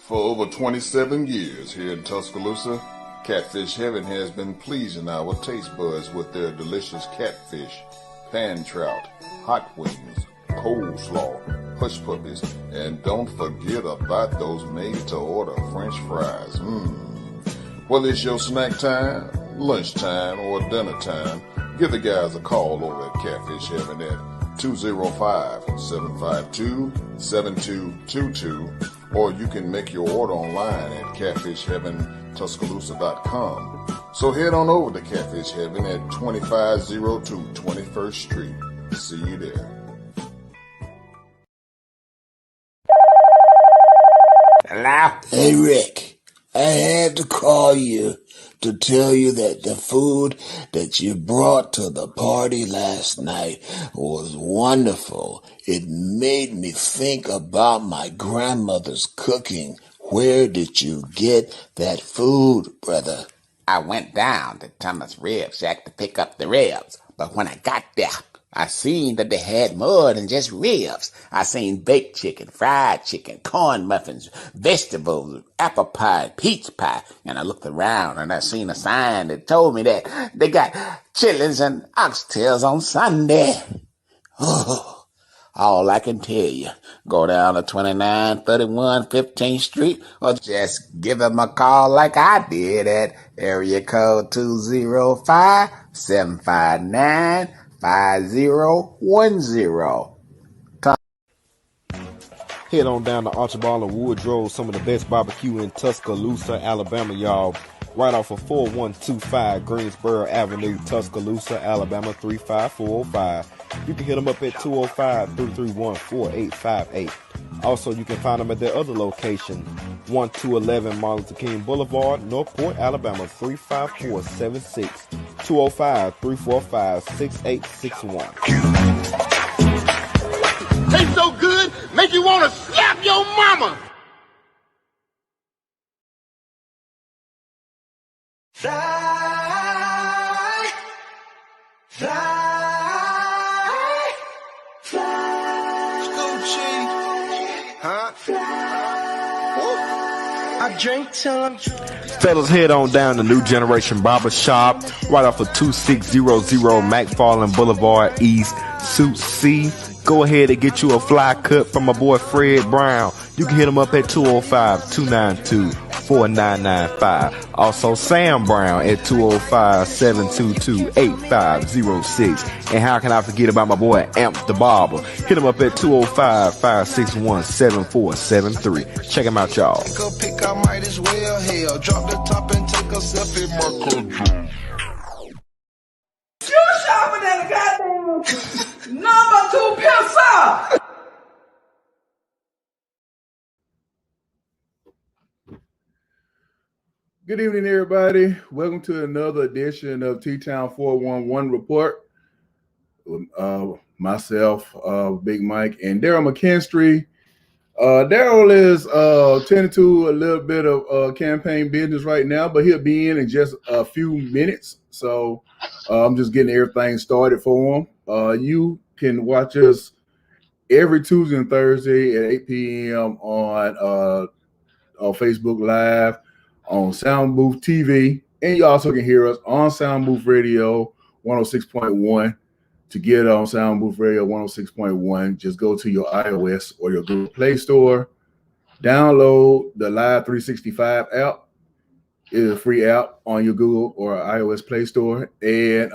For over 27 years here in Tuscaloosa, Catfish Heaven has been pleasing our taste buds with their delicious catfish, pan trout, hot wings, coleslaw, hush puppies, and don't forget about those made-to-order French fries. Whether it's your snack time, lunchtime, or dinner time, give the guys a call over at Catfish Heaven at 205-752-7222, or you can make your order online at catfishheaventuscaloosa.com. So head on over to Catfish Heaven at 2502 21st Street. See you there. Hello? Hey, Rick, I had to call you to tell you that the food that you brought to the party last night was wonderful. It made me think about my grandmother's cooking. Where did you get that food, brother? I went down to Thomas Rib Shack to pick up the ribs, but when I got there, I seen that they had more than just ribs. I seen baked chicken, fried chicken, corn muffins, vegetables, apple pie, peach pie, and I looked around and I seen a sign that told me that they got chitlins and oxtails on Sunday. Oh, all I can tell you, go down to 2931 15th Street or just give them a call like I did at area code 205-759-5010. Head on down to Archibald and Woodrow, some of the best barbecue in Tuscaloosa, Alabama, y'all. Right off of 4125 Greensboro Avenue, Tuscaloosa, Alabama 35405. You can hit them up at 205-331-4858. Also, you can find them at their other location, 1211 Martin Luther King Boulevard, Northport, Alabama 35476. 205-345-6861. Tastes so good, make you want to slap your mama. Fly, fly, fly. Scoochie, huh? I drink till I'm drunk. Fellas, head on down to New Generation Barber Shop, right off of 2600 McFarland Boulevard East, Suite C. Go ahead and get you a fly cut from my boy Fred Brown. You can hit him up at 205-292-4995. Also Sam Brown at 205-722-8506. And how can I forget about my boy Amp the Barber? Hit him up at 205-561-7473. Check him out, y'all. Take a pick, I might as well hell. Drop the top and take a selfie, Marco. You shopping at a goddamn number 2 pencil. Good evening, everybody. Welcome to another edition of T-Town 411 Report. Myself, Big Mike, and Daryl McKinstry. Daryl is tending to a little bit of campaign business right now, but he'll be in just a few minutes. So I'm just getting everything started for him. You can watch us every Tuesday and Thursday at 8 p.m. on Facebook Live, on Sound Booth TV, and you also can hear us on Sound Booth Radio 106.1. To get on Sound Booth Radio 106.1, just go to your iOS or your Google Play Store, download the Live 365 app. It is a free app on your Google or iOS Play Store. And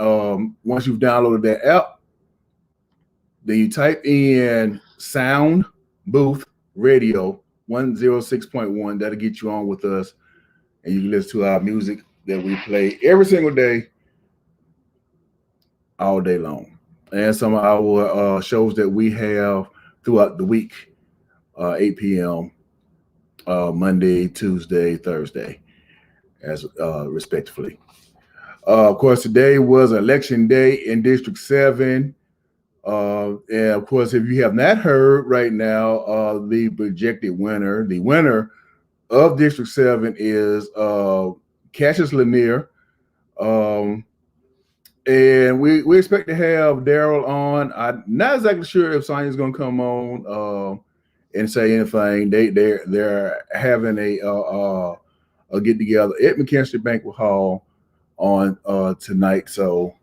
once you've downloaded that app, then you type in Sound Booth Radio 106.1. That'll get you on with us, and you can listen to our music that we play every single day, all day long. And some of our shows that we have throughout the week, 8 p.m., Monday, Tuesday, Thursday, as respectively. Of course, today was Election Day in District 7. And of course, if you have not heard right now, the projected winner, the winner of District 7 is Cassius Lanier. And we expect to have Daryl on. I'm not exactly sure if Sonya's going to come on and say anything. They're having a get together at McKinstry Banquet Hall on tonight. So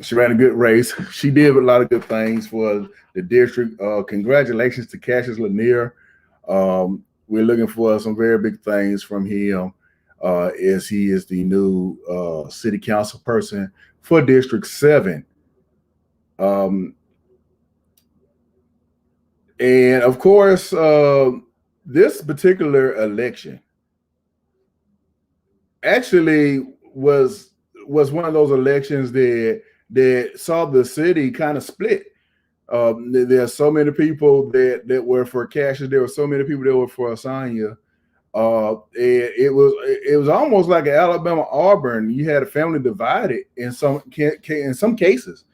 she ran a good race. She did a lot of good things for the district. Congratulations to Cassius Lanier. We're looking for some very big things from him as he is the new city council person for District 7. And of course, this particular election actually was one of those elections that saw the city kind of split. There are so many people that were for Cassius. There were so many people that were for Asanya. It was almost like an Alabama Auburn. You had a family divided in some cases.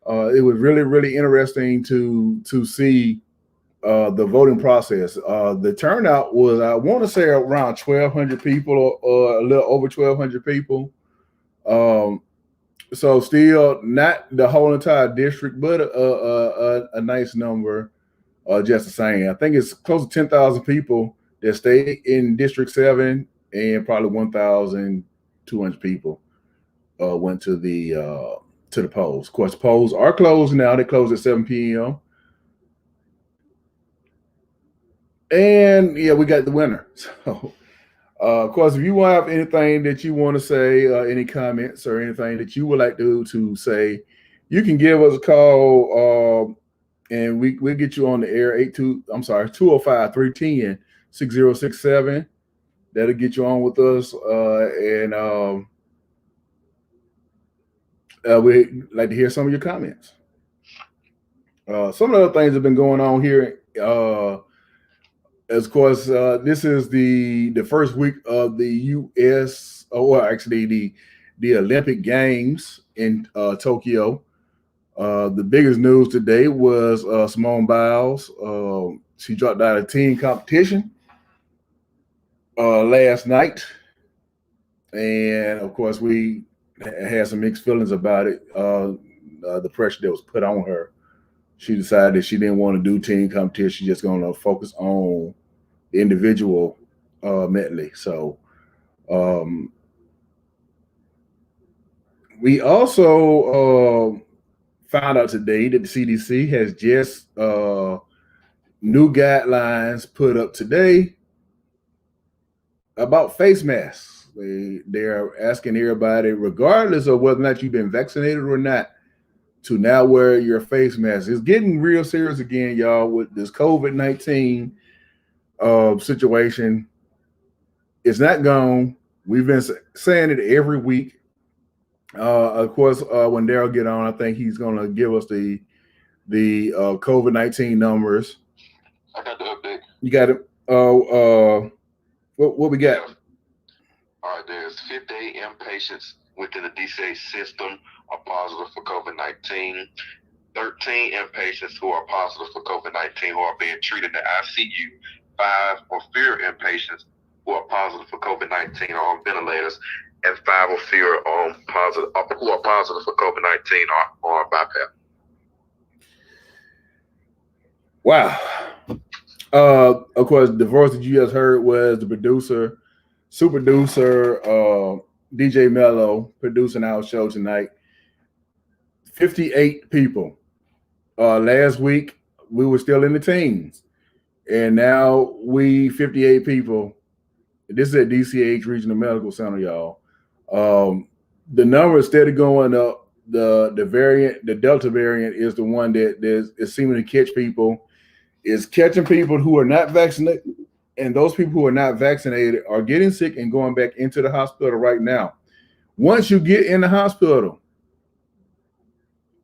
It was really, really interesting to see the voting process. The turnout was, I want to say, around 1,200 people or a little over 1,200 people. So still not the whole entire district, but a nice number, just the same. I think it's close to 10,000 people that stayed in District 7, and probably 1,200 people went to the polls. Of course, the polls are closed now. They close at 7 p.m. And yeah, we got the winner. So, of course, if you have anything that you want to say, any comments or anything that you would like to say, you can give us a call, and we'll get you on the air. 205-310-6067. That'll get you on with us, and we'd like to hear some of your comments. Some of the other things that have been going on here. Of course, this is the first week of the U.S. or actually the Olympic Games in Tokyo. The biggest news today was Simone Biles. She dropped out of team competition last night, and of course, we had some mixed feelings about it. The pressure that was put on her. She decided that she didn't want to do team competition. She's just going to focus on individual medley. So we also found out today that the CDC has just new guidelines put up today about face masks. They're asking everybody, regardless of whether or not you've been vaccinated or not, to now wear your face mask. It's getting real serious again, y'all, with this COVID-19 situation. It's not gone. We've been saying it every week. Of course, when Daryl get on, I think he's going to give us the COVID-19 numbers. I got the update. You got it. What we got? All right, there's 58 inpatients within the DCA system are positive for COVID-19. 13 inpatients who are positive for COVID-19 who are being treated in the ICU. 5 or fewer inpatients who are positive for COVID-19 are on ventilators, and 5 or fewer who are positive for COVID-19 are on BiPAP. Wow. Of course, the voice that you just heard was the super producer, DJ Mello, producing our show tonight. 58 people. Last week, we were still in the teens. And now 58 people. This is at DCH Regional Medical Center, y'all. The number is steady going up. The variant, the Delta variant, is the one that is seeming to catch people. It's catching people who are not vaccinated, and those people who are not vaccinated are getting sick and going back into the hospital right now. Once you get in the hospital,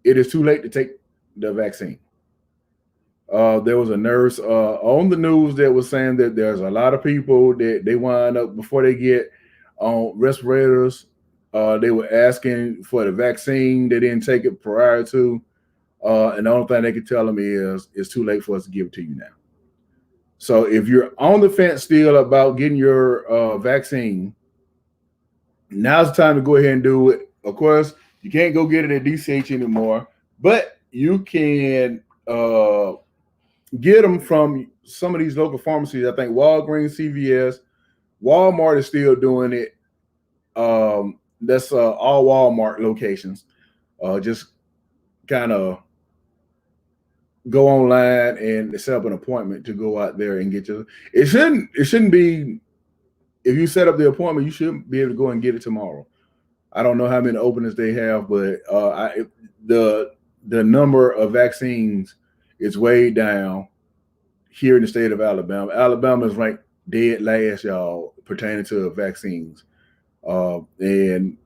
it is too late to take the vaccine. There was a nurse on the news that was saying that there's a lot of people that they wind up before they get on respirators. They were asking for the vaccine. They didn't take it prior to. And the only thing they could tell them is it's too late for us to give it to you now. So if you're on the fence still about getting your vaccine, now's the time to go ahead and do it. Of course, you can't go get it at DCH anymore, but you can get them from some of these local pharmacies. I think Walgreens, CVS, Walmart is still doing it. That's all Walmart locations. Just kind of go online and set up an appointment to go out there and get your. It shouldn't be. If you set up the appointment, you should be able to go and get it tomorrow. I don't know how many openings they have, but the number of vaccines is way down here in the state of Alabama. Alabama is ranked dead last, y'all, pertaining to vaccines. And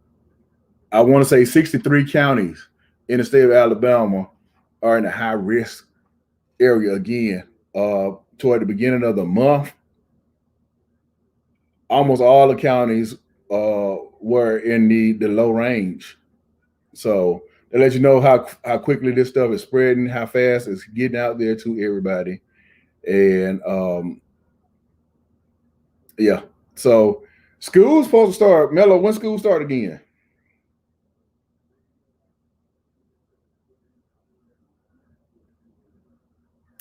I want to say 63 counties in the state of Alabama are in a high risk area again. Toward the beginning of the month, almost all the counties were in the low range. So they let you know how quickly this stuff is spreading, how fast it's getting out there to everybody. And yeah, so school's supposed to start. Mello, when school start again?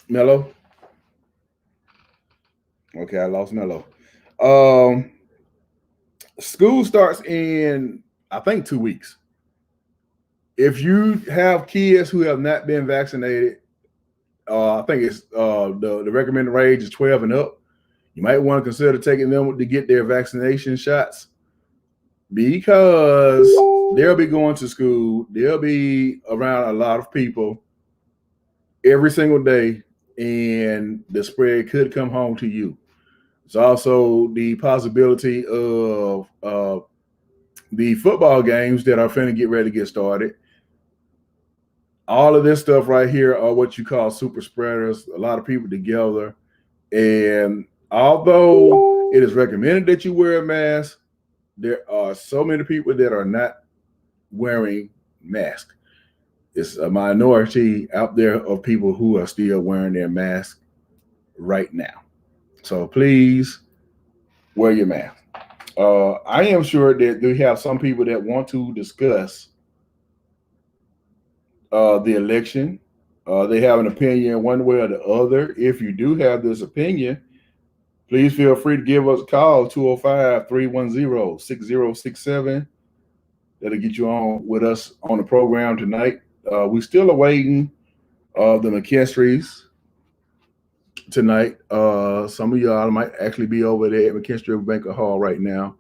Mello? Okay, I lost Mello. School starts in, I think, 2 weeks. If you have kids who have not been vaccinated, I think it's the recommended age is 12 and up. You might want to consider taking them to get their vaccination shots because they'll be going to school. They'll be around a lot of people every single day, and the spread could come home to you. There's also the possibility of the football games that are finna get ready to get started. All of this stuff right here are what you call super spreaders, a lot of people together. And although it is recommended that you wear a mask, there are so many people that are not wearing masks. It's a minority out there of people who are still wearing their mask right now. So please wear your mask. I am sure that we have some people that want to discuss the election. They have an opinion one way or the other. If you do have this opinion, please feel free to give us a call, 205-310-6067. That'll get you on with us on the program tonight. We're still awaiting the McKinstry's tonight. Some of y'all might actually be over there at McKinstry Banquet Hall right now.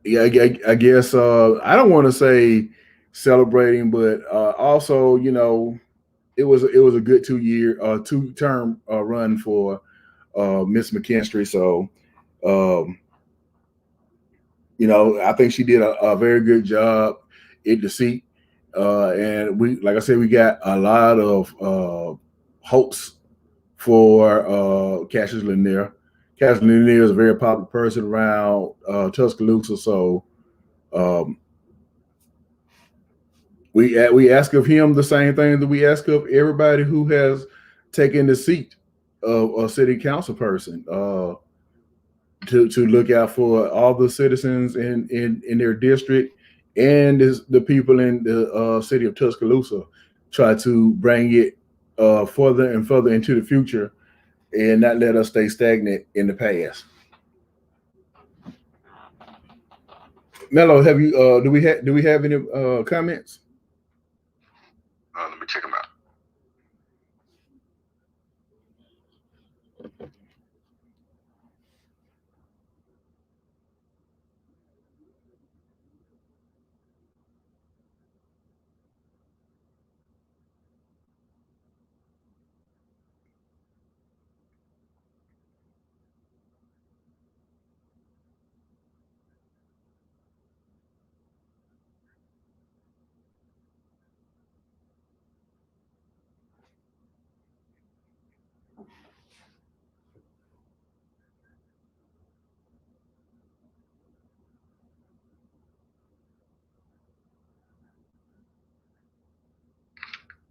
Yeah, I guess I don't want to say celebrating, but also, you know, it was a good 2-term run for Miss McKinstry. So, you know, I think she did a very good job in the seat. And we, like I said, we got a lot of hopes for Cassius Lanier. Cassius Lanier is a very popular person around Tuscaloosa. So we ask of him the same thing that we ask of everybody who has taken the seat of a city council person, to look out for all the citizens in their district and the people in the city of Tuscaloosa. Try to bring it further and further into the future and not let us stay stagnant in the past. Mello, have you do we have any comments? Let me check them out.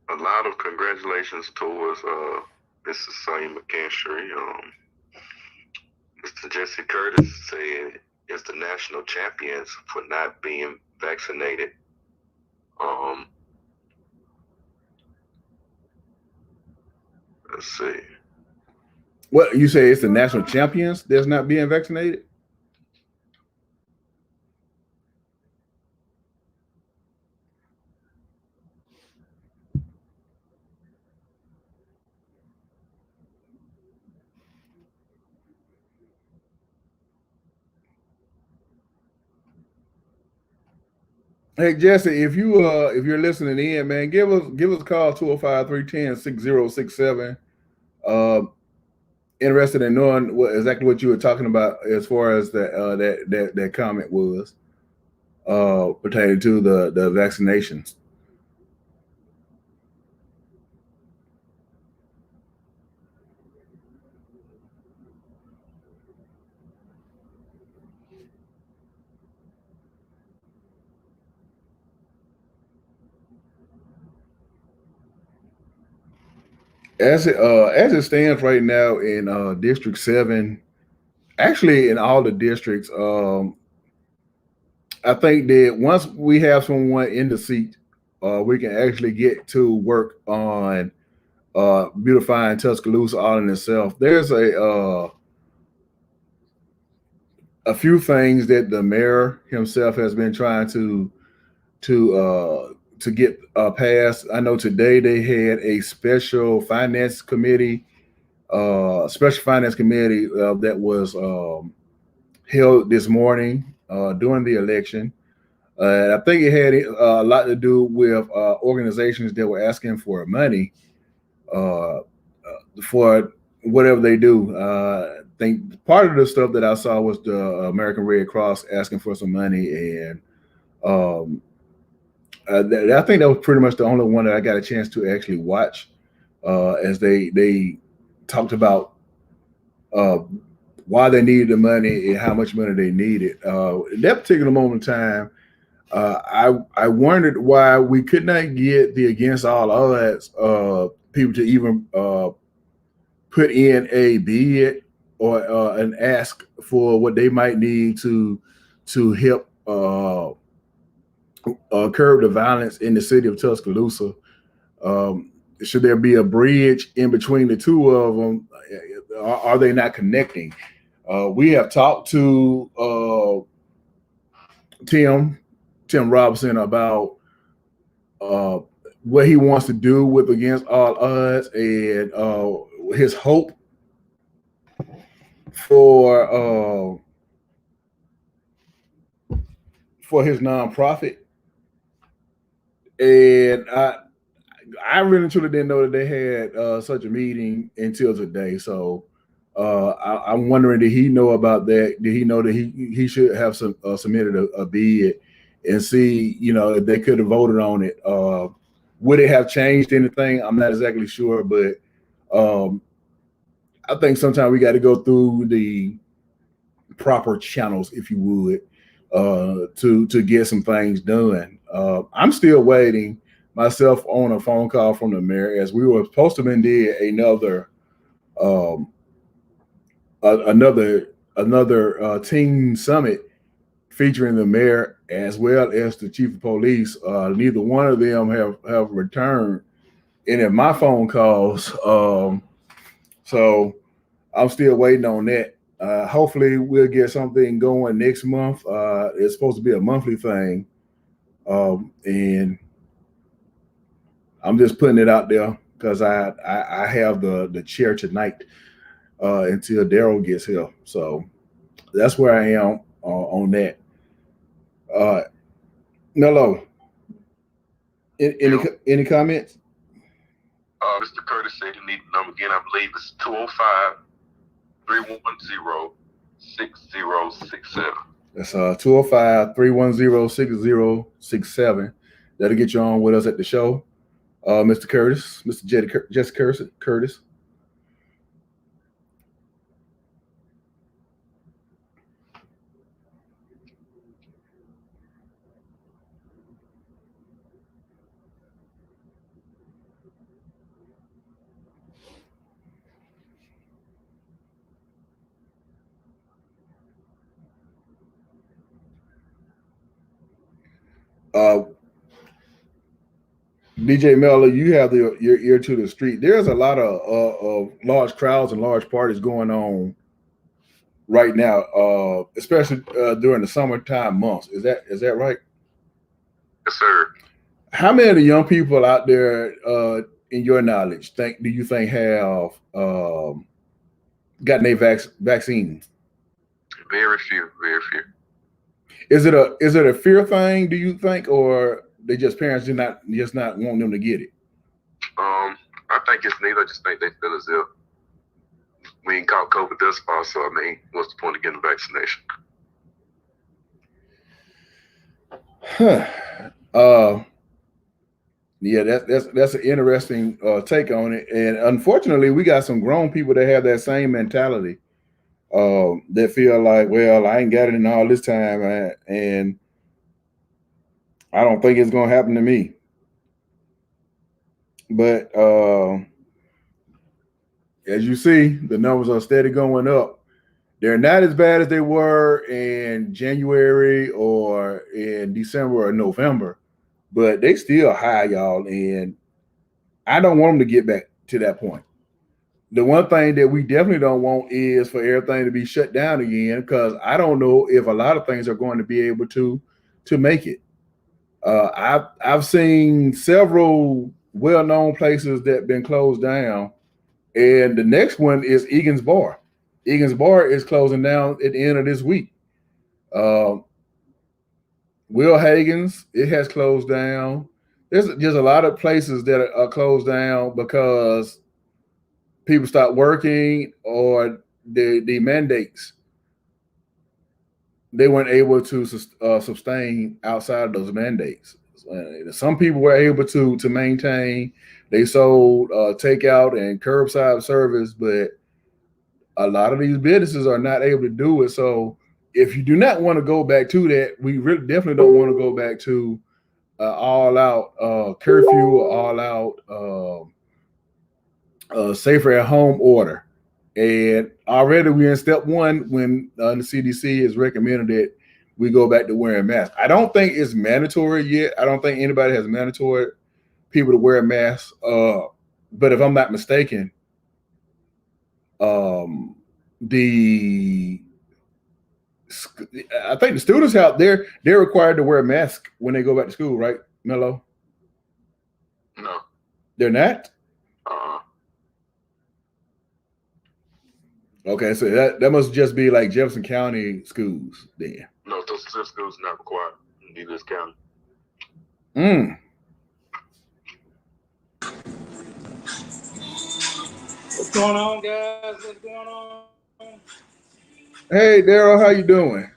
A lot of congratulations towards Mrs. Sonya McKinstry. Mr. Jesse Curtis said it's the national champions for not being vaccinated. Let's see. What you say? It's the national champions that's not being vaccinated. Hey Jesse, if you're listening in, man, give us a call 205-310-6067. Interested in knowing exactly what you were talking about as far as that comment was pertaining to the vaccinations. As it stands right now in District 7, actually in all the districts, I think that once we have someone in the seat, we can actually get to work on beautifying Tuscaloosa all in itself. There's a few things that the mayor himself has been trying to get passed. I know today they had a special finance committee that was held this morning during the election. I think it had a lot to do with organizations that were asking for money for whatever they do. I think part of the stuff that I saw was the American Red Cross asking for some money, and I think that was pretty much the only one that I got a chance to actually watch as they talked about why they needed the money and how much money they needed. At that particular moment in time, I wondered why we could not get the against all odds people to even put in a bid or an ask for what they might need to help curb the violence in the city of Tuscaloosa. Should there be a bridge in between the two of them? Are they not connecting? We have talked to Tim Robinson about what he wants to do with Against All Odds and his hope for his nonprofit. And I really truly didn't know that they had such a meeting until today. So I'm wondering, did he know about that? Did he know that he should have submitted a bid and see, if they could have voted on it? Would it have changed anything? I'm not exactly sure, but I think sometimes we got to go through the proper channels, if you would, to get some things done. I'm still waiting myself on a phone call from the mayor, as we were supposed to have did another team summit featuring the mayor as well as the chief of police. Neither one of them have returned any of my phone calls. So I'm still waiting on that. Hopefully we'll get something going next month. It's supposed to be a monthly thing. And I'm just putting it out there because I have the chair tonight until Daryl gets here. So that's where I am on that. Nello, any comments? Mr. Curtis said he needs the number again. I believe it's 205-310-6067. That's 205-310-6067. That'll get you on with us at the show. Mr. Curtis, Mr. Jesse Curtis. DJ Mello, you have your ear to the street. There's a lot of large crowds and large parties going on right now, especially during the summertime months. Is that right? Yes, sir. How many of the young people out there, in your knowledge, do you think have gotten a vaccine? Very few, very few. Is it a fear thing? Do you think, or they just parents not want them to get it? I think it's neither. I just think they feel as if we ain't caught COVID this far. So I mean, what's the point of getting a vaccination? Yeah, that's an interesting take on it. And unfortunately, we got some grown people that have that same mentality. That feel like, well, I ain't got it in all this time, and I don't think it's gonna happen to me. But as you see, the numbers are steady going up. They're not as bad as they were in January or in December or November, but they still high, y'all. And I don't want them to get back to that point. The one thing that we definitely don't want is for everything to be shut down again, because I don't know if a lot of things are going to be able to make it. I've seen several well-known places that have been closed down, and the next one is Egan's Bar. Egan's Bar is closing down at the end of this week. Will Hagen's, it has closed down. There's just a lot of places that are closed down because people stop working, or the mandates, they weren't able to sustain outside of those mandates. Some people were able to maintain. They sold takeout and curbside service, but a lot of these businesses are not able to do it. So if you do not want to go back to that, we really definitely don't want to go back to all out curfew or all out safer at home order. And already we're in step one when the CDC has recommended that we go back to wearing masks. I don't think it's mandatory yet. I don't think anybody has mandatory people to wear masks. But if I'm not mistaken, I think the students out there, they're required to wear a mask when they go back to school, right, Mello? No. They're not? Okay, so that must just be like Jefferson County schools then. No, those schools not required in this county. What's going on, guys? What's going on? Hey, Daryl, how you doing?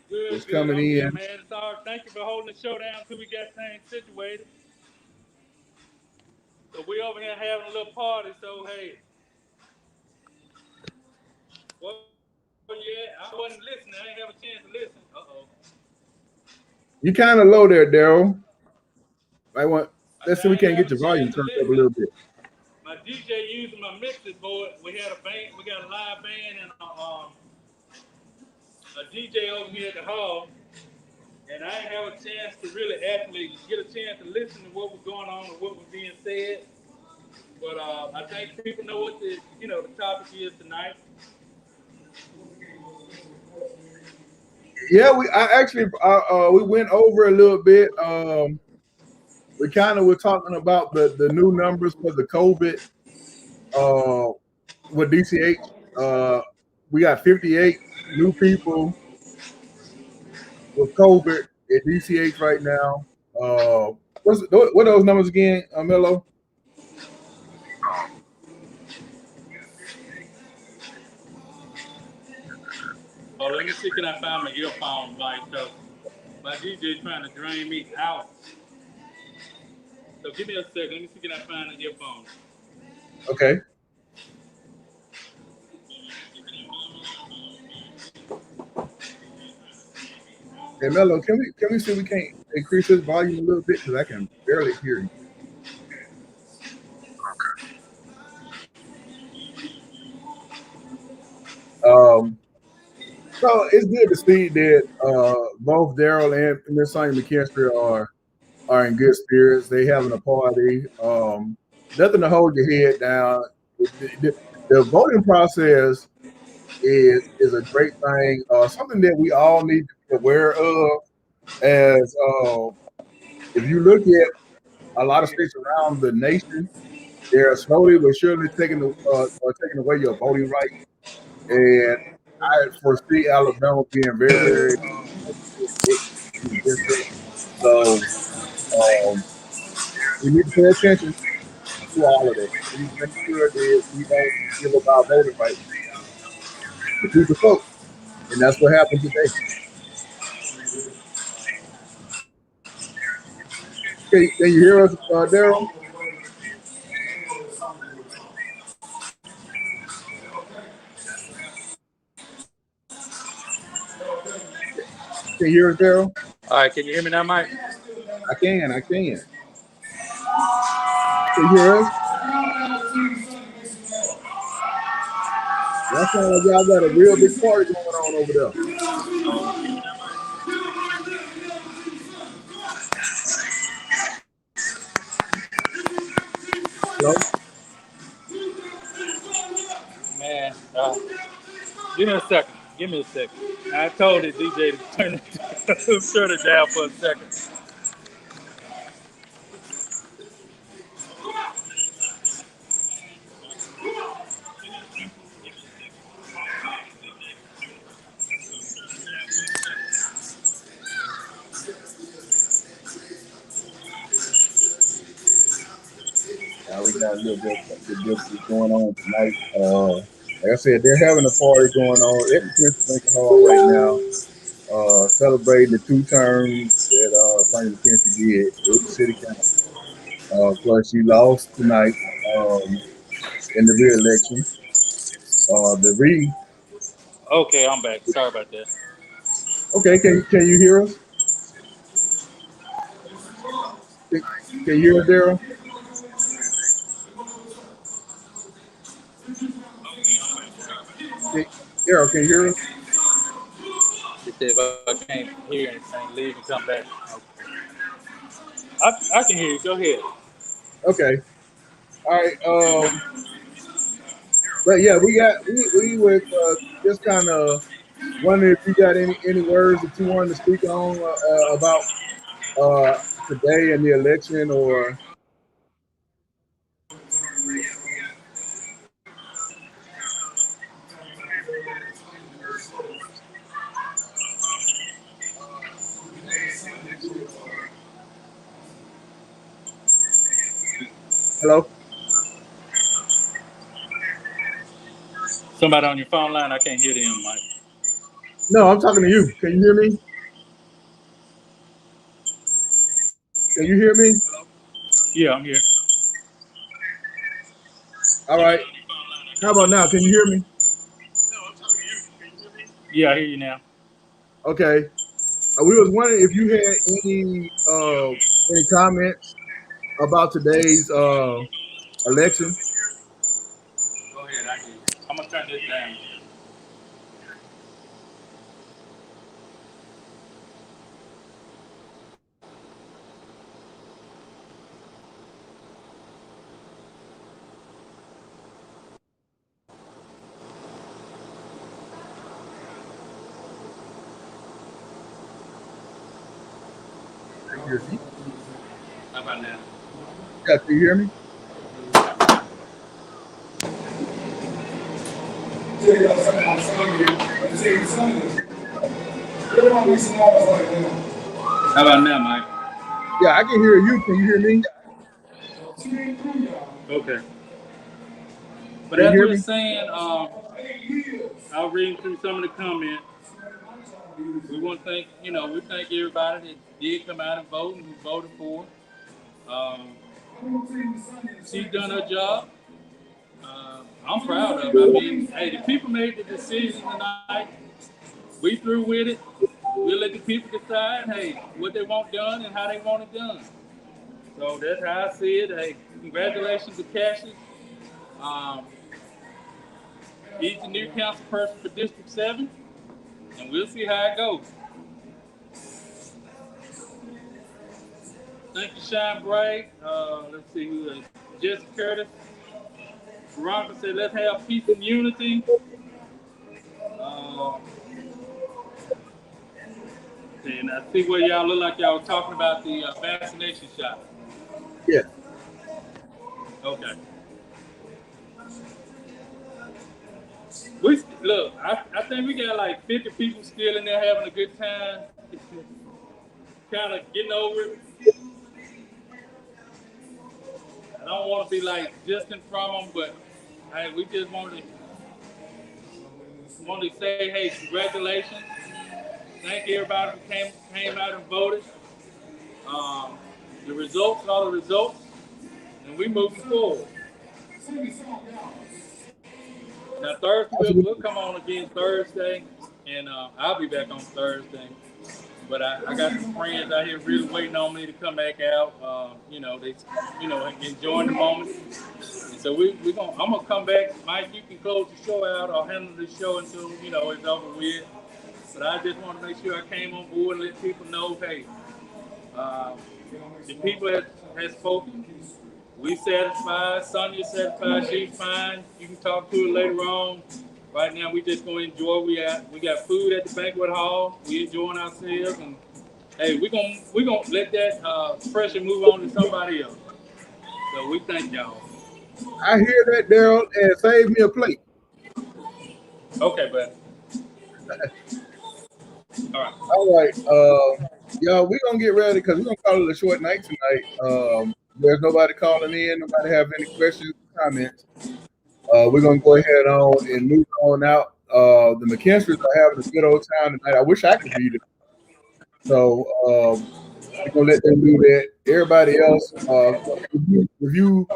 Good. What's coming in? Good, man. Thank you for holding the show down until we got things situated. So we over here having a little party. So hey, well, yeah, I wasn't listening. I didn't have a chance to listen. You kind of low there, Daryl. Let's see, we can't get your volume turned up a little bit. My DJ using my mixing board. We had a band. We got a live band and a DJ over here at the hall. And I didn't have a chance to really actually get a chance to listen to what was going on and what was being said. But I think people know what the topic is tonight. Yeah, we went over a little bit. We kind of were talking about the new numbers for the COVID with DCH. We got 58 new people with COVID at DCH right now. What are those numbers again, Mello? Oh, let me see, can I find my earphone, Mike? So my DJ trying to drain me out. So give me a second. Let me see, can I find the earphone? Okay. Hey Mello, can we see if we can't increase this volume a little bit, because I can barely hear you. So it's good to see that both Daryl and Miss Sonya McKinstry are are in good spirits. They having a party. Nothing to hold your head down. The voting process is a great thing. Something that we all need to be aware of. As if you look at a lot of states around the nation, they're slowly but surely taking away your voting rights. And I foresee Alabama being very, very district. So we need to pay attention to all of this. We need to make sure that we don't give up our voting rights. The people vote, and that's what happened today. Can you hear us, Daryl? Can you hear us, Daryl? All right, can you hear me now, Mike? I can. Can you hear us? That sounds like y'all got a real big party going on over there. Hello? Man, give me a second. Give me a second. I told the DJ to turn it down for a second. We got a little bit going on tonight. Like I said, they're having a party going on at the Pennsylvania Hall right now, celebrating the 2 terms that Frank McKenzie did with the city council. Of course, she lost tonight in the re-election. Okay, I'm back. Sorry about that. Okay, can you hear us? Can you hear us, Daryl? Daryl, can you hear us? If I can't hear anything, leave and come back. I can hear you. Go ahead. Okay. All right. But yeah, we were just kind of wondering if you got any words that you wanted to speak on about today and the election, or hello? Somebody on your phone line? I can't hear them, Mike. No, I'm talking to you. Can you hear me? Can you hear me? Yeah, I'm here. All right. How about now? Can you hear me? Yeah, I hear you now. Okay. We was wondering if you had any comments about today's election. Go ahead, I hear you. I'm gonna turn this down. Hear me? How about now? Yeah, can you hear me? How about now, Mike? Yeah, I can hear you. Can you hear me? Okay. But Can you as hear we were me? saying, I'll read through some of the comments. We want to thank, we thank everybody that did come out and vote and who voted for it. She's done her job. I'm proud of her. I mean, hey, the people made the decision tonight. We through with it. We'll let the people decide, hey, what they want done and how they want it done. So that's how I see it. Hey, congratulations to Cassius. He's the new council person for District 7, and we'll see how it goes. Thank you, Shine Bright. Let's see who else. Jesse Curtis. Veronica said, let's have peace and unity. Uh, and I see where y'all look like y'all were talking about the vaccination shot. Yeah. Okay. We look. I think we got like 50 people still in there having a good time, kind of getting over it. I don't want to be like distant from them, but hey, we just want to say, hey, congratulations. Thank everybody who came out and voted. Um, the results are the results, and we moving forward. Now Thursday we'll come on again Thursday, and I'll be back on Thursday. But I got some friends out here really waiting on me to come back out. They enjoying the moment. And so I'm gonna come back. Mike, you can close the show out or handle the show until it's over with. But I just want to make sure I came on board and let people know, hey, the people has spoken. We satisfied. Sonia's satisfied. She's fine. You can talk to her later on. Right now, we just gonna enjoy. We got food at the banquet hall. We enjoying ourselves, and hey, we gonna let that pressure move on to somebody else. So we thank y'all. I hear that, Daryl, and save me a plate. Okay, bud. All right. All right. Y'all, we're gonna get ready because we're gonna call it a short night tonight. There's nobody calling in, nobody have any questions or comments. We're gonna go ahead on and move on out. The McKinstries are having a good old time tonight. I wish I could be there. So we're gonna let them do that. Everybody else, review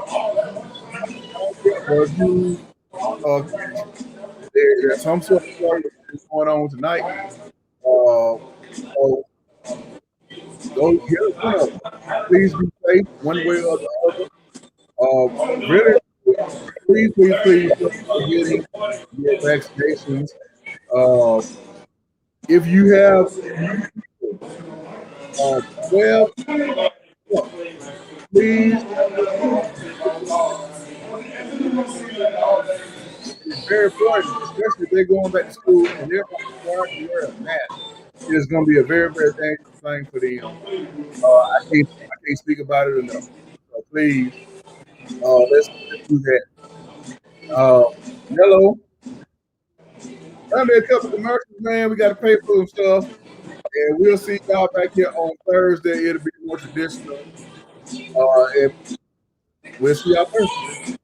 there's some sort of story that's going on tonight. So go get one of them. Please be safe one way or the other. Really, please getting your vaccinations. If you have 12, please. It's very important, especially if they're going back to school and they're required to wear a mask. It's going to be a very, very dangerous thing for them. I can't speak about it enough. So please, let's do that. Hello. There'll be a couple of commercials, man. We got to pay for some stuff. And we'll see y'all back here on Thursday. It'll be more traditional. And we'll see y'all Thursday.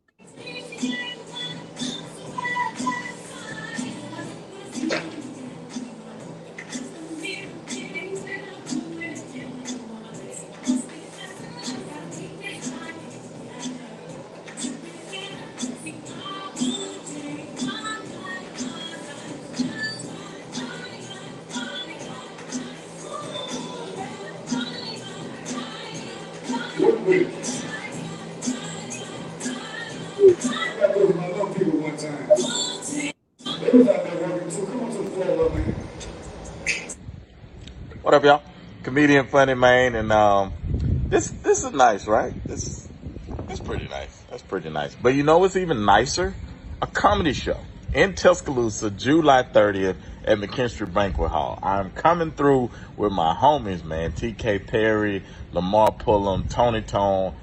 What up, y'all? Comedian Funny Man, and this is nice, right? It's pretty nice. That's pretty nice. But you know what's even nicer? A comedy show in Tuscaloosa, July 30th at McKinstry Banquet Hall. I'm coming through with my homies, man. TK Perry, Lamar Pullum, Tony Tone.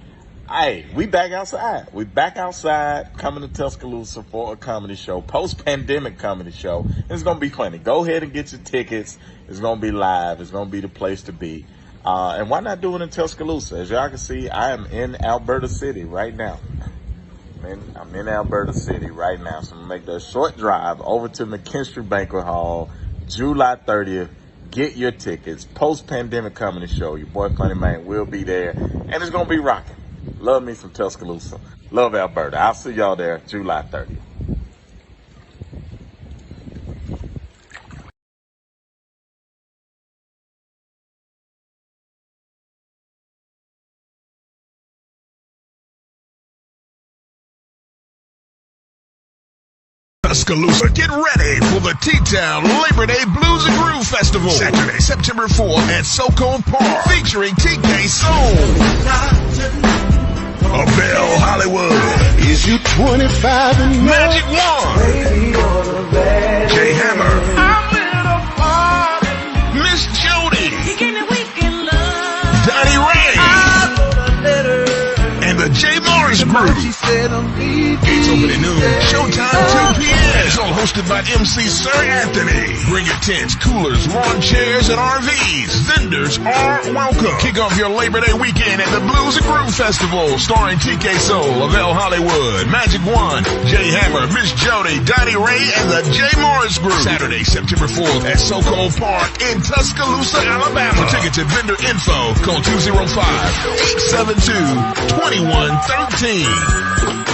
Hey, we back outside. We back outside coming to Tuscaloosa for a comedy show, post-pandemic comedy show. It's going to be funny. Go ahead and get your tickets. It's going to be live. It's going to be the place to be. And why not do it in Tuscaloosa? As y'all can see, I am in Alberta City right now. I'm in Alberta City right now. So I'm going to make that short drive over to McKinstry Banquet Hall, July 30th. Get your tickets. Post-pandemic comedy show. Your boy Funny Man will be there. And it's going to be rocking. Love me some Tuscaloosa. Love Alberta. I'll see y'all there July 30th. Tuscaloosa. Get ready for the T-Town Labor Day Blues and Groove Festival. Saturday, September 4th at SoCo Park. Featuring TK Soul. Abel Hollywood. Is you 25 and more? Magic One. Jay Hammer. Miss Jody. Donnie Ray. And the Jay Morris Group. Gates open at noon. Showtime 2 p.m. It's all hosted by MC Sir Anthony. Bring your tents, coolers, lawn chairs, and RVs. Vendors are welcome. Kick off your Labor Day weekend at the Blues and Groove Festival, starring TK Soul, Abel Hollywood, Magic One, Jay Hammer, Miss Jody, Donnie Ray, and the Jay Morris Group. Saturday, September 4th at SoCo Park in Tuscaloosa, Alabama. For tickets and vendor info, call 205-872-2113.